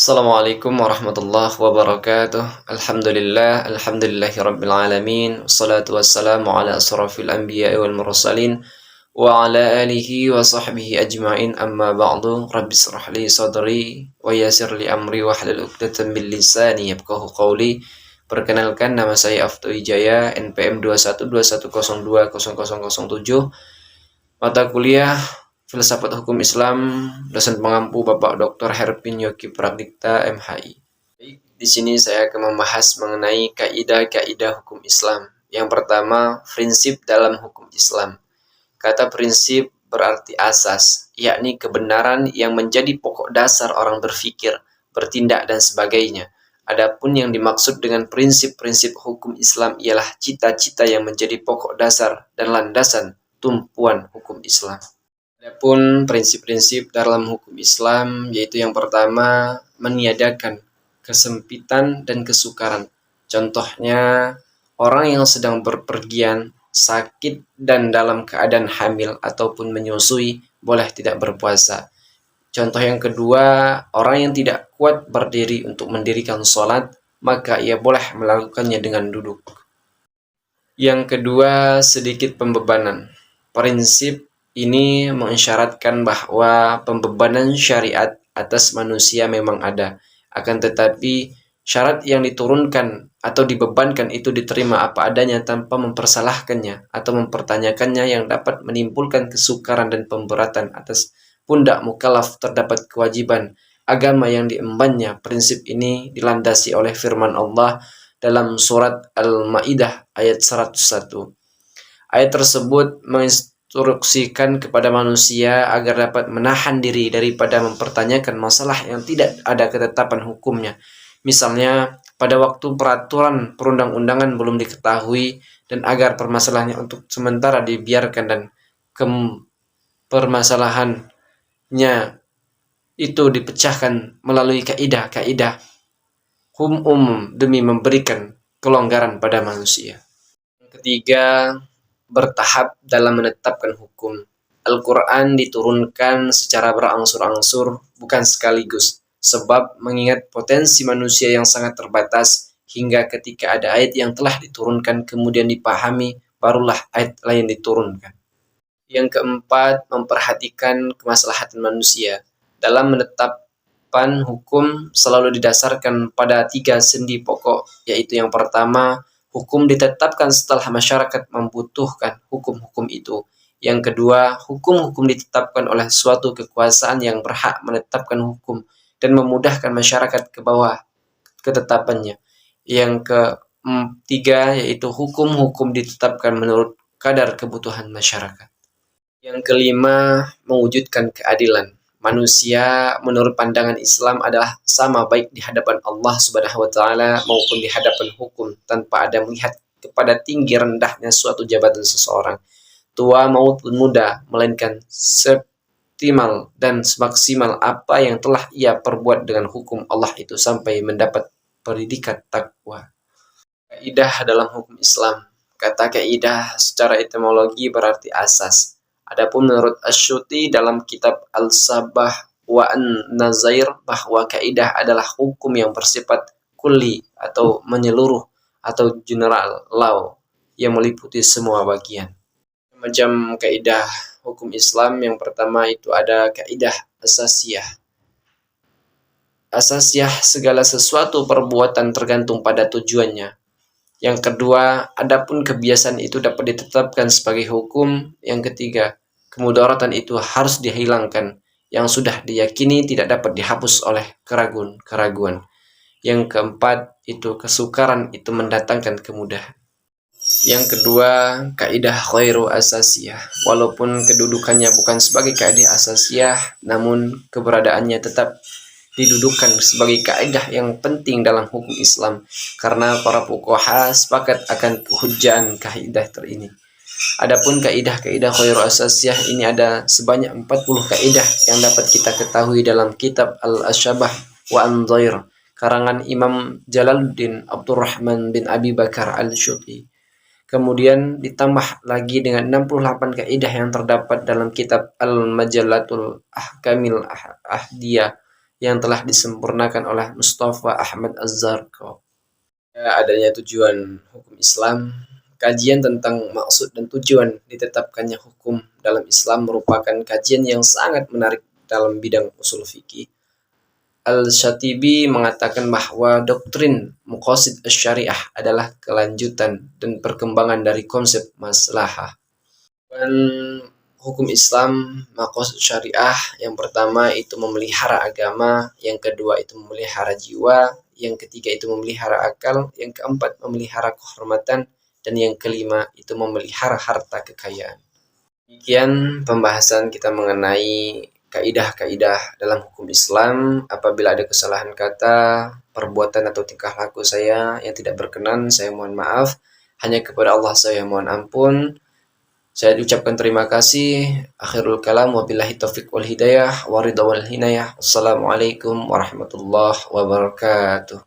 Assalamualaikum warahmatullahi wabarakatuh. Alhamdulillahi rabbil alamin. Wassalatu wassalamu ala asrafil anbiya'i wal mursalin wa ala alihi wa sahbihi ajma'in, amma ba'du. Rabbi israh li sadri wa yassir li amri wa hlul 'uqdatam min lisani yafqahu qawli. Perkenalkan, nama saya Aftu Wijaya, NPM 2121020007. Mata kuliah Filsafat Hukum Islam, dosen pengampu Bapak Dr. Herpin Yogi Pradipta, MHI. Di sini saya akan membahas mengenai kaidah-kaidah hukum Islam. Yang pertama, prinsip dalam hukum Islam. Kata prinsip berarti asas, yakni kebenaran yang menjadi pokok dasar orang berpikir, bertindak, dan sebagainya. Adapun yang dimaksud dengan prinsip-prinsip hukum Islam ialah cita-cita yang menjadi pokok dasar dan landasan tumpuan hukum Islam. Adapun prinsip-prinsip dalam hukum Islam yaitu yang pertama, meniadakan kesempitan dan kesukaran. Contohnya, orang yang sedang berpergian, sakit, dan dalam keadaan hamil ataupun menyusui boleh tidak berpuasa. Contoh yang kedua, orang yang tidak kuat berdiri untuk mendirikan sholat, maka ia boleh melakukannya dengan duduk. Yang kedua, sedikit pembebanan. Prinsip ini mengisyaratkan bahwa pembebanan syariat atas manusia memang ada, akan tetapi syarat yang diturunkan atau dibebankan itu diterima apa adanya tanpa mempersalahkannya atau mempertanyakannya, yang dapat menimbulkan kesukaran dan pemberatan atas pundak mukallaf terdapat kewajiban agama yang diembannya. Prinsip ini dilandasi oleh firman Allah dalam surat Al-Maidah ayat 101. Ayat tersebut menginstruksikan kepada manusia agar dapat menahan diri daripada mempertanyakan masalah yang tidak ada ketetapan hukumnya. Misalnya, pada waktu peraturan perundang-undangan belum diketahui, dan agar permasalahannya untuk sementara dibiarkan dan permasalahannya itu dipecahkan melalui kaidah-kaidah umum demi memberikan kelonggaran pada manusia. Yang ketiga, bertahap dalam menetapkan hukum. Al-Quran diturunkan secara berangsur-angsur, bukan sekaligus, sebab mengingat potensi manusia yang sangat terbatas, hingga ketika ada ayat yang telah diturunkan kemudian dipahami, barulah ayat lain diturunkan. Yang keempat, memperhatikan kemaslahatan manusia. Dalam menetapkan hukum selalu didasarkan pada 3 sendi pokok, yaitu yang pertama, hukum ditetapkan setelah masyarakat membutuhkan hukum-hukum itu. Yang kedua, hukum-hukum ditetapkan oleh suatu kekuasaan yang berhak menetapkan hukum dan memudahkan masyarakat ke bawah ketetapannya. Yang ketiga, yaitu hukum-hukum ditetapkan menurut kadar kebutuhan masyarakat. Yang kelima, mewujudkan keadilan. Manusia menurut pandangan Islam adalah sama baik di hadapan Allah Subhanahu wa taala maupun di hadapan hukum, tanpa ada melihat kepada tinggi rendahnya suatu jabatan seseorang, tua maupun muda, melainkan seoptimal dan semaksimal apa yang telah ia perbuat dengan hukum Allah itu sampai mendapat predikat takwa. Kaidah dalam hukum Islam. Kata kaidah secara etimologi berarti asas. Adapun menurut Asyuti dalam kitab Al-Sabah wa An-Nazair, bahwa kaidah adalah hukum yang bersifat kulli atau menyeluruh atau general law yang meliputi semua bagian. Macam kaidah hukum Islam, yang pertama itu ada kaidah asasiyah. Asasiyah, segala sesuatu perbuatan tergantung pada tujuannya. Yang kedua, adapun kebiasaan itu dapat ditetapkan sebagai hukum. Yang ketiga, kemudaratan itu harus dihilangkan, yang sudah diyakini tidak dapat dihapus oleh keraguan-keraguan. Yang keempat, itu kesukaran itu mendatangkan kemudahan. Yang kedua, kaidah khairu asasiyah. Walaupun kedudukannya bukan sebagai kaidah asasiyah, namun keberadaannya tetap didudukan sebagai kaidah yang penting dalam hukum Islam, karena para fuqaha sepakat akan kehujjaan kaidah ini. Adapun kaidah-kaidah khairu asasiyah ini ada sebanyak 40 kaidah yang dapat kita ketahui dalam kitab Al-Asyabah wa An-Dhair karangan Imam Jalaluddin Abdurrahman bin Abi Bakar Al-Syuti. Kemudian ditambah lagi dengan 68 kaidah yang terdapat dalam kitab Al-Majallatul Ahkamil Ahdiyah yang telah disempurnakan oleh Mustafa Ahmad Az-Zarqawi. Adanya tujuan hukum Islam, kajian tentang maksud dan tujuan ditetapkannya hukum dalam Islam merupakan kajian yang sangat menarik dalam bidang usul fikih. Al-Shatibi mengatakan bahwa doktrin Maqasid Asy-Syariah adalah kelanjutan dan perkembangan dari konsep maslahah. Dan hukum Islam, Maqasid Syariah, yang pertama itu memelihara agama, yang kedua itu memelihara jiwa, yang ketiga itu memelihara akal, yang keempat memelihara kehormatan, dan yang kelima itu memelihara harta kekayaan. Demikian pembahasan kita mengenai kaidah-kaidah dalam hukum Islam. Apabila ada kesalahan kata, perbuatan atau tingkah laku saya yang tidak berkenan, saya mohon maaf. Hanya kepada Allah saya mohon ampun. Saya ucapkan terima kasih. Akhirul kalam, wabillahi taufiq wal hidayah, waridha wal hinayah. Wassalamualaikum warahmatullahi wabarakatuh.